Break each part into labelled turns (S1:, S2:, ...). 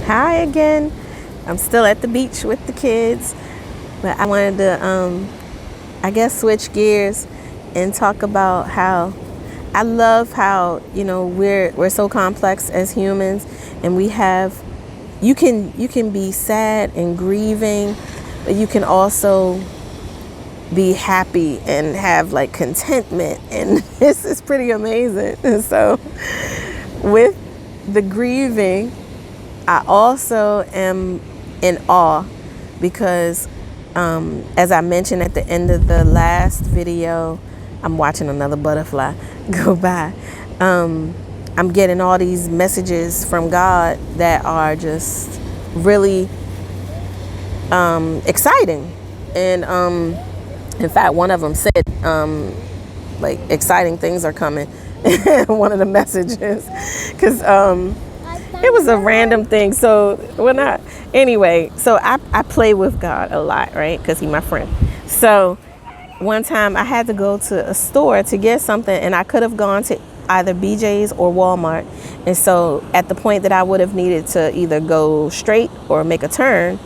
S1: Hi again. I'm still at the beach with the kids, but I wanted to, I guess, switch gears and talk about how I love how we're so complex as humans, and we have you can be sad and grieving, but you can also be happy and have like contentment, and this is pretty amazing. And so, with the grieving, I also am in awe because, as I mentioned at the end of the last video, I'm watching another butterfly go by. I'm getting all these messages from God that are just really exciting. And in fact, one of them said, like, exciting things are coming. One of the messages, because it was a random thing. So I play with God a lot, right? Because he's my friend. So one time I had to go to a store to get something, and I could have gone to either BJ's or Walmart. And so at the point that I would have needed to either go straight or make a turn,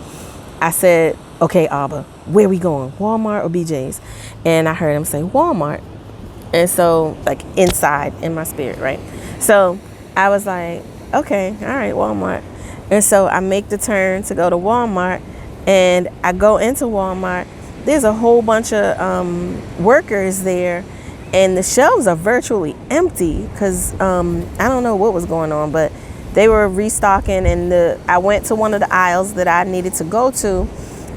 S1: I said, okay, Abba, where we going? Walmart or BJ's? And I heard him say Walmart. And so, like, inside in my spirit, right? So I was like, okay, all right, Walmart. And so I make the turn to go to Walmart, and I go into Walmart. There's a whole bunch of workers there, and the shelves are virtually empty because I don't know what was going on, but they were restocking. And I went to one of the aisles that I needed to go to,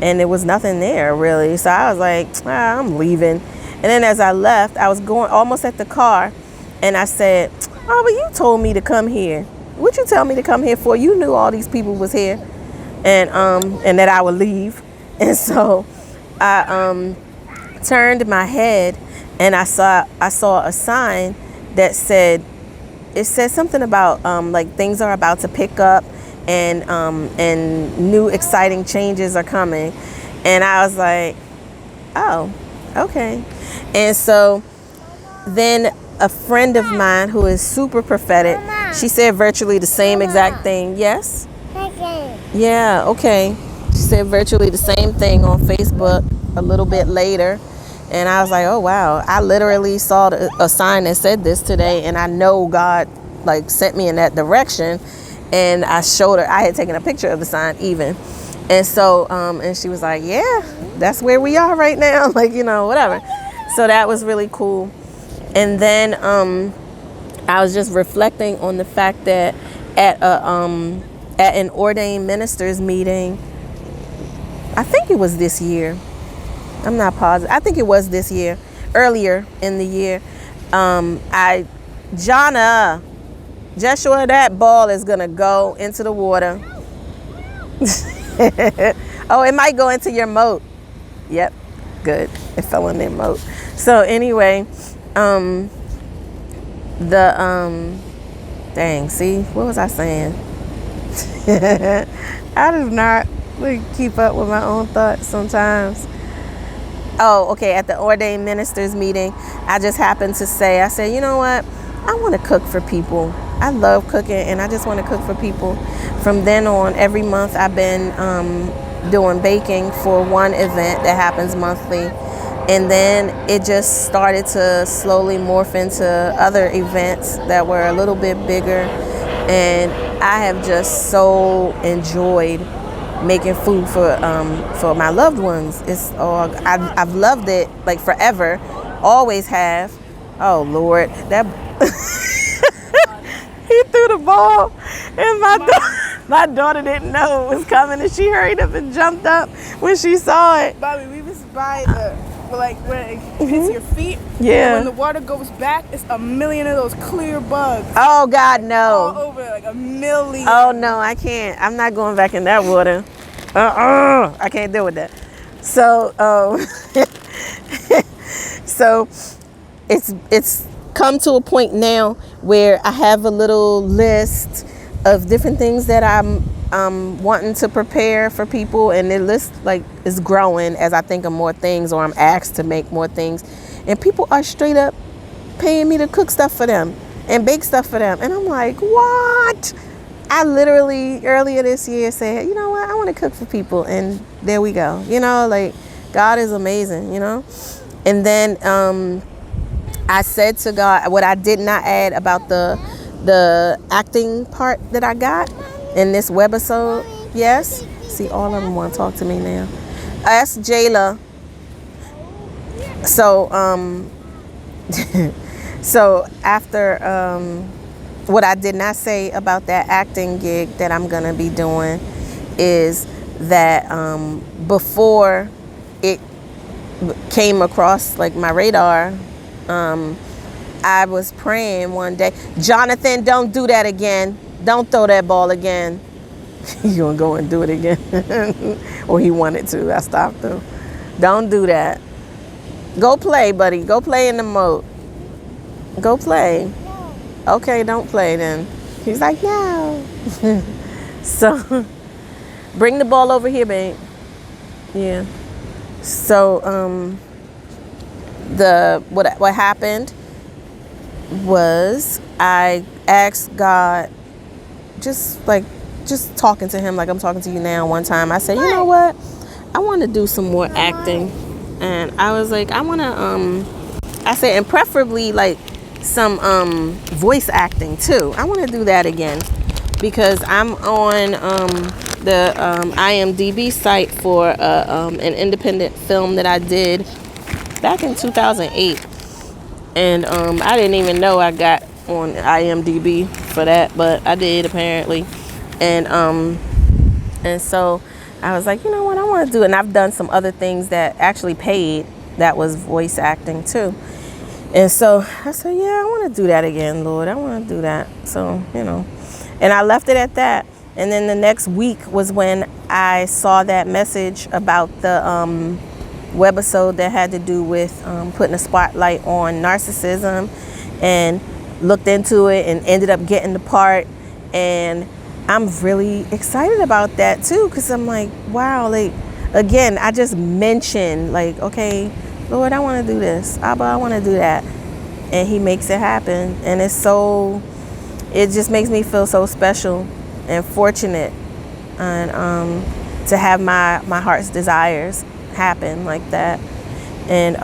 S1: and there was nothing there really. So I was like, I'm leaving. And then as I left, I was going almost at the car, and I said, oh, but you told me to come here. What'd you tell me to come here for? You knew all these people was here, and that I would leave. And so I turned my head, and I saw a sign that said something about like things are about to pick up, and new exciting changes are coming. And I was like, oh, okay. And so then a friend of mine who is super prophetic, she said virtually the same exact thing. Yes? Yeah, okay. She said virtually the same thing on Facebook a little bit later. And I was like, oh, wow. I literally saw a sign that said this today, and I know God like sent me in that direction. And I showed her, I had taken a picture of the sign even. And so, and she was like, yeah, that's where we are right now. Like, whatever. So that was really cool. And then I was just reflecting on the fact that at an ordained ministers meeting, I think it was this year. I'm not positive. I think it was this year, earlier in the year. Joshua, that ball is gonna go into the water. Oh, it might go into your moat. Yep, good. It fell in their moat. So anyway, dang, see, what was I saying? I do not keep up with my own thoughts sometimes. Oh, okay, at the ordained ministers meeting, I just happened to say, I said, you know what? I want to cook for people. I love cooking, and I just want to cook for people. From then on, every month I've been doing baking for one event that happens monthly. And then it just started to slowly morph into other events that were a little bit bigger. And I have just so enjoyed making food for my loved ones. I've loved it like forever, always have. Oh Lord, that he threw the ball, and my daughter didn't know it was coming, and she hurried up and jumped up when she saw it.
S2: Bobby, we was by when it hits your feet.
S1: Yeah.
S2: When the water goes back, it's a million of those clear bugs.
S1: Oh God, no.
S2: All over, like a million.
S1: Oh no, I can't. I'm not going back in that water. I can't deal with that. So, so it's come to a point now where I have a little list of different things that I'm wanting to prepare for people, and the list is growing as I think of more things, or I'm asked to make more things, and people are straight up paying me to cook stuff for them and bake stuff for them, and I'm like, what? I literally earlier this year said, you know what, I want to cook for people, and there we go. You know, like God is amazing, you know. And then I said to God what I did not add about the acting part that I got in this webisode. Yes, see, all of them want to talk to me now. Ask Jayla. So so after what I did not say about that acting gig that I'm gonna be doing is that before it came across like my radar, I was praying one day, Jonathan, don't do that again. Don't throw that ball again. He's gonna go and do it again. Or he wanted to. I stopped him. Don't do that. Go play, buddy. Go play in the moat. Go play. Okay, don't play then. He's like, no. So bring the ball over here, babe. Yeah. So what happened was I asked God, just talking to him like I'm talking to you now. One time I said, you know what, I want to do some more acting. And I was like, I want to I said, and preferably like some voice acting too. I want to do that again because I'm on the IMDb site for an independent film that I did back in 2008, and I didn't even know I got on IMDb for that, but I did apparently. And so I was like, you know what, I want to do it. And I've done some other things that actually paid that was voice acting too. And so I said, yeah, I want to do that again, Lord. I want to do that. So, you know, and I left it at that. And then the next week was when I saw that message about the webisode that had to do with putting a spotlight on narcissism, and looked into it and ended up getting the part. And I'm really excited about that too, because I'm like, wow, like, again, I just mentioned like, okay, Lord, I want to do this. Abba, I want to do that. And he makes it happen. And it just makes me feel so special and fortunate, and to have my heart's desires happen like that. And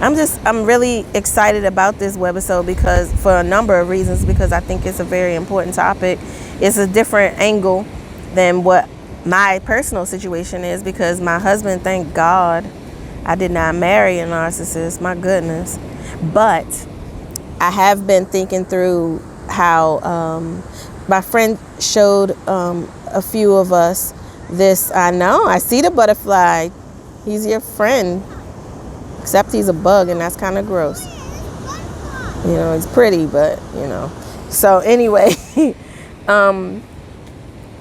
S1: I'm really excited about this webisode because for a number of reasons, because I think it's a very important topic. It's a different angle than what my personal situation is, because my husband, thank God, I did not marry a narcissist, my goodness. But I have been thinking through how my friend showed a few of us this. I know, I see the butterfly. He's your friend. Except he's a bug, and that's kind of gross. You know, it's pretty, but, you know. So anyway,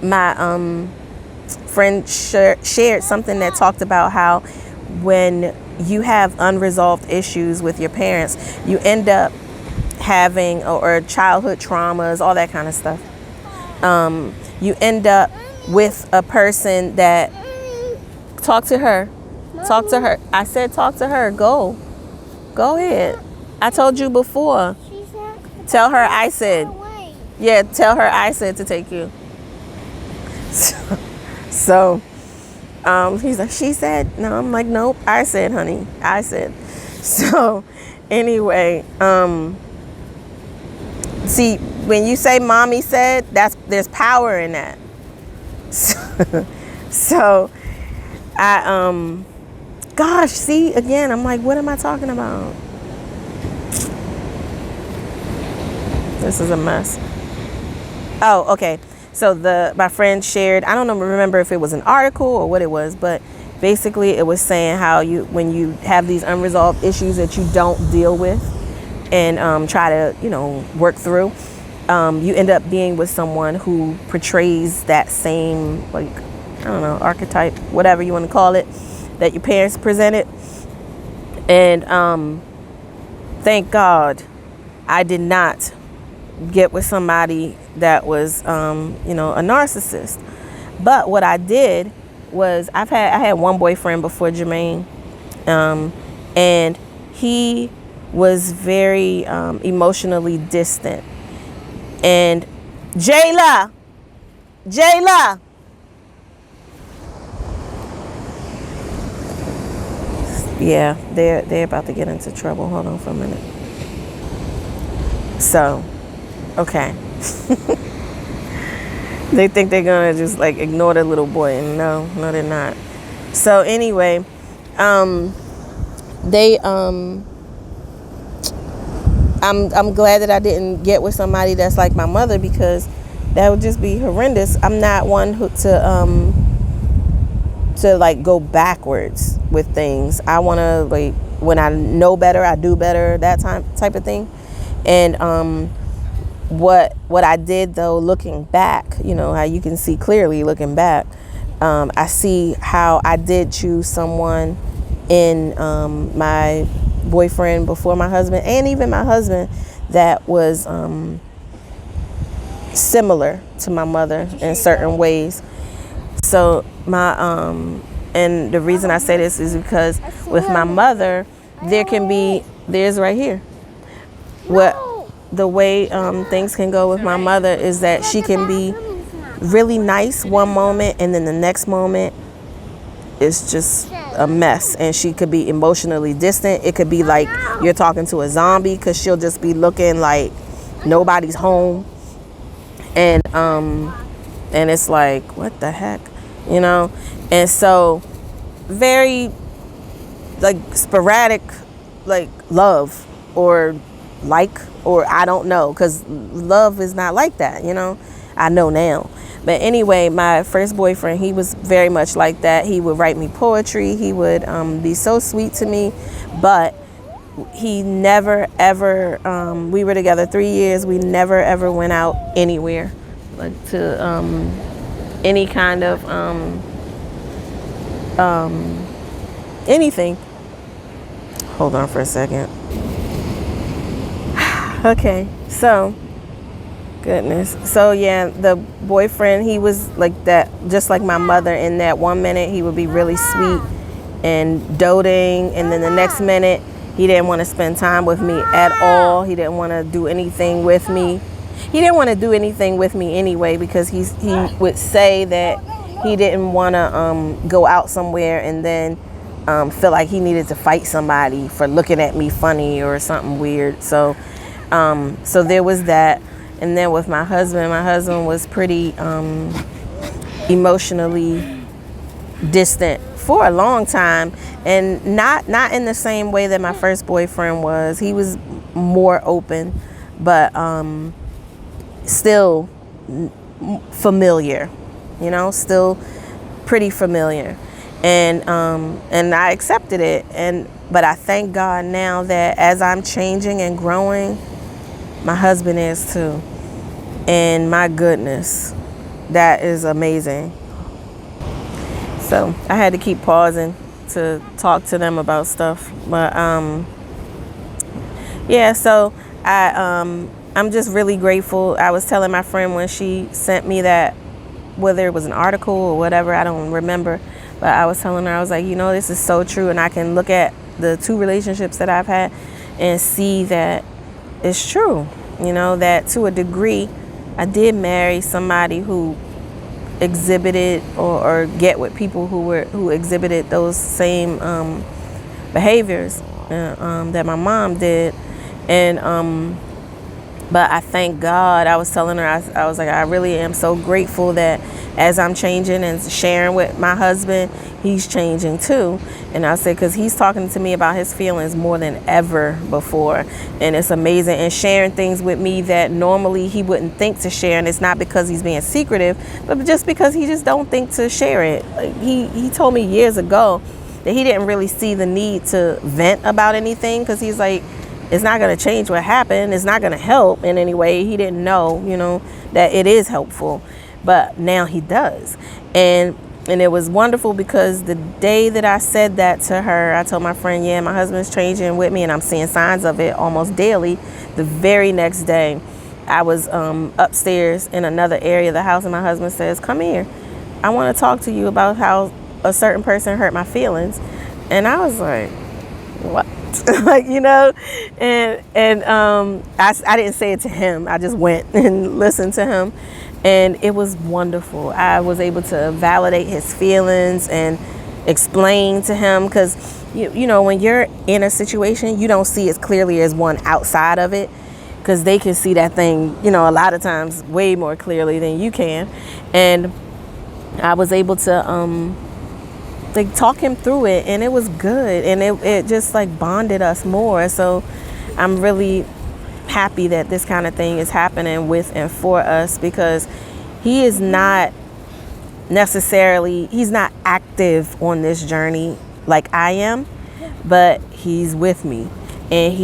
S1: my friend shared something that talked about how when you have unresolved issues with your parents, you end up having, or childhood traumas, all that kind of stuff. You end up with a person that, talk to her. I said talk to her. Go ahead. I told you before. Tell her I said. Yeah, tell her I said to take you. So he's like, she said. No, I'm like, nope, I said, honey, I said. So anyway, see, when you say mommy said, there's power in that. So I gosh, see, again, I'm like, what am I talking about? This is a mess. Oh, okay. So my friend shared, I don't remember if it was an article or what it was, but basically it was saying how when you have these unresolved issues that you don't deal with and try to, work through, you end up being with someone who portrays that same, like, I don't know, archetype, whatever you want to call it, that your parents presented. And thank God I did not get with somebody that was a narcissist. But what I did was I had one boyfriend before Jermaine, and he was very emotionally distant, and Jayla. Jayla. Yeah, they're about to get into trouble. Hold on for a minute. So, okay. They think they're gonna just like ignore the little boy, and no, they're not. So anyway, they I'm glad that I didn't get with somebody that's like my mother, because that would just be horrendous. I'm not one who to like go backwards with things. I want to, like, when I know better, I do better, that type of thing. And what I did though, looking back, you know, how you can see clearly looking back, I see how I did choose someone in my boyfriend before my husband, and even my husband, that was similar to my mother in certain ways. So my and the reason I say this is because with my mother, there's right here what the way things can go with my mother is that she can be really nice one moment, and then the next moment it's just a mess, and she could be emotionally distant. It could be like you're talking to a zombie, because she'll just be looking like nobody's home, and it's like, what the heck, you know. And so very like sporadic, like love or I don't know, because love is not like that, you know. I know now. But anyway, my first boyfriend, he was very much like that. He would write me poetry. He would be so sweet to me. But he never, ever, we were together 3 years. We never, ever went out anywhere, like to any kind of anything. Hold on for a second. Okay, so goodness. So yeah, the boyfriend, he was like that, just like my mother. In that 1 minute, he would be really sweet and doting, and then the next minute, he didn't want to spend time with me at all. He didn't want to do anything with me. He didn't want to do anything with me anyway, because he would say that he didn't want to go out somewhere and then feel like he needed to fight somebody for looking at me funny or something weird. So there was that. And then with my husband was pretty emotionally distant for a long time, and not in the same way that my first boyfriend was. He was more open, but still familiar, you know, still pretty familiar. And I accepted it, but I thank God now that as I'm changing and growing, my husband is too. And my goodness, that is amazing. So I had to keep pausing to talk to them about stuff. But yeah, so I'm just really grateful. I was telling my friend when she sent me that, whether it was an article or whatever, I don't remember, but I was telling her, I was like, you know, this is so true. And I can look at the 2 relationships that I've had and see that it's true. You know, that to a degree, I did marry somebody who exhibited or get with people who exhibited those same behaviors that my mom did. And but I thank God. I was telling her, I was like, I really am so grateful that as I'm changing and sharing with my husband, he's changing too. And I said, because he's talking to me about his feelings more than ever before. And it's amazing. And sharing things with me that normally he wouldn't think to share. And it's not because he's being secretive, but just because he just don't think to share it. Like he told me years ago that he didn't really see the need to vent about anything, because he's like, it's not going to change what happened. It's not going to help in any way. He didn't know, you know, that it is helpful. But now he does. And it was wonderful, because the day that I said that to her, I told my friend, yeah, my husband's changing with me, and I'm seeing signs of it almost daily. The very next day, I was upstairs in another area of the house, and my husband says, come here. I want to talk to you about how a certain person hurt my feelings. And I was like, what? like, and I didn't say it to him. I just went and listened to him, and it was wonderful. I was able to validate his feelings and explain to him, because when you're in a situation, you don't see as clearly as one outside of it, because they can see that thing, a lot of times way more clearly than you can. And I was able to like talk him through it, and it was good, and it just like bonded us more. So I'm really happy that this kind of thing is happening with and for us, because he is not he's not active on this journey like I am, but he's with me, and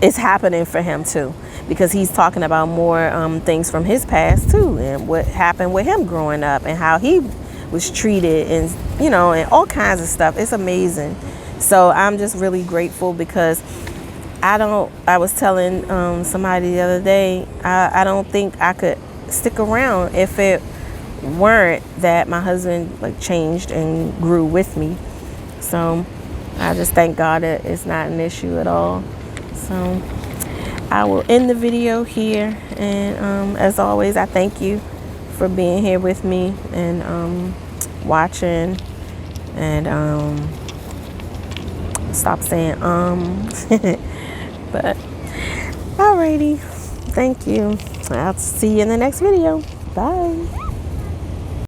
S1: it's happening for him too, because he's talking about more things from his past too, and what happened with him growing up, and how he was treated, and and all kinds of stuff. It's amazing. So I'm just really grateful, because I was telling somebody the other day, I don't think I could stick around if it weren't that my husband like changed and grew with me. So I just thank God that it's not an issue at all. So I will end the video here, and as always, I thank you for being here with me and watching, and stop saying but alrighty, thank you. I'll see you in the next video. Bye.